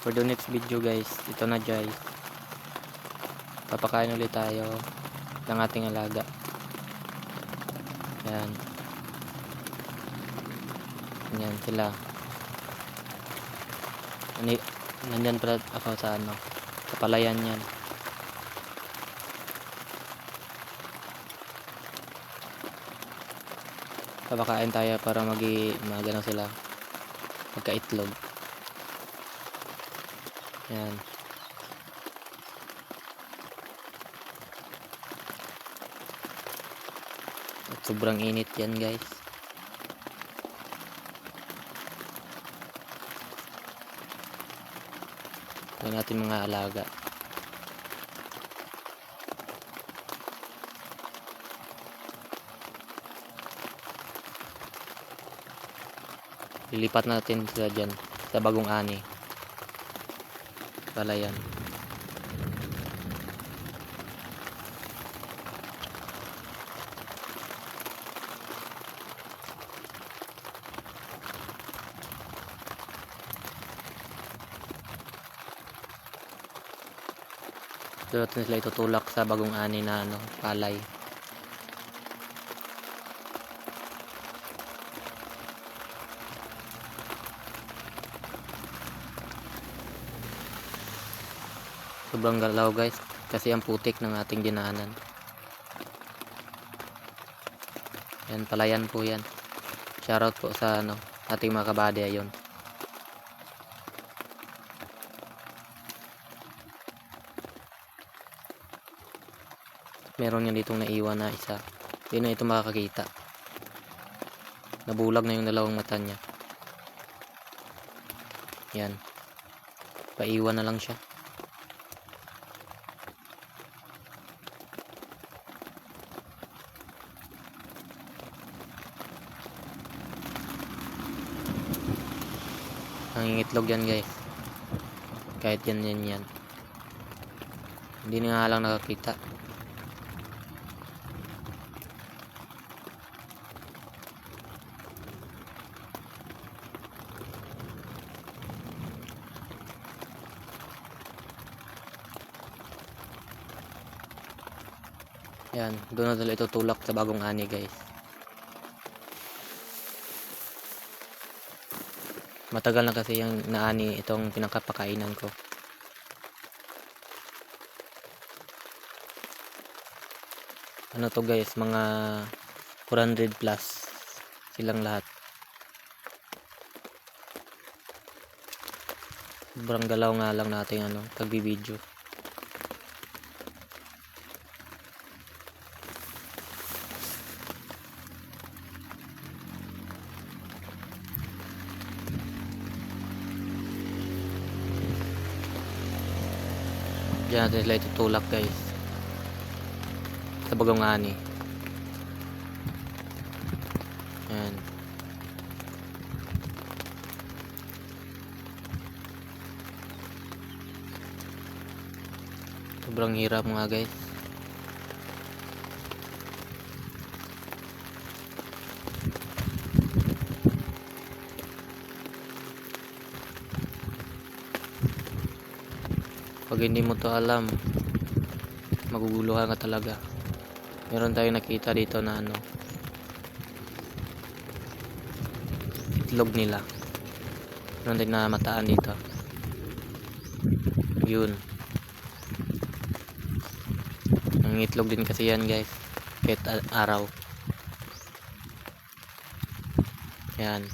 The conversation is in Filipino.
For the next video guys, ito na guys, papakain ulit tayo ng ating alaga. Yan, yan sila. Nandyan pala ako sa sa palayan yan. Papakain tayo para magano sila, magkaitlog. Yan. At sobrang init yan guys. Yan natin mga alaga. Lilipat natin sila dyan sa bagong ani. Palayan. Doon natin sila itutulak sa bagong ani na palay. Sobrang galaw guys kasi ang putik ng ating dinaanan. Yan, palayan po yan. Shoutout po sa ating mga kabady. Ayun, meron nga ditong naiwan na isa. Hindi na ito makakakita. Nabulag na yung dalawang mata niya. Yan, paiwan na lang siya. Nangingitlog yan guys, kahit yan. Hindi na nga lang nakakita. Yan, doon na nila itutulak sa bagong ani guys. Matagal na kasi yung naani itong pinakapakainan ko. Ano to guys, mga 400 plus silang lahat. Sobrang galaw nga lang natin pagbibideo. Diyan natin sila itutulak guys sa bagong ani. Yan. Sobrang hirap mga guys. Pag hindi mo to alam, maguguluhan ka talaga. Meron tayong nakita dito na itlog nila. Meron tayong namataan dito. Yun. Ang itlog din kasi yan guys, kahit araw. Yan.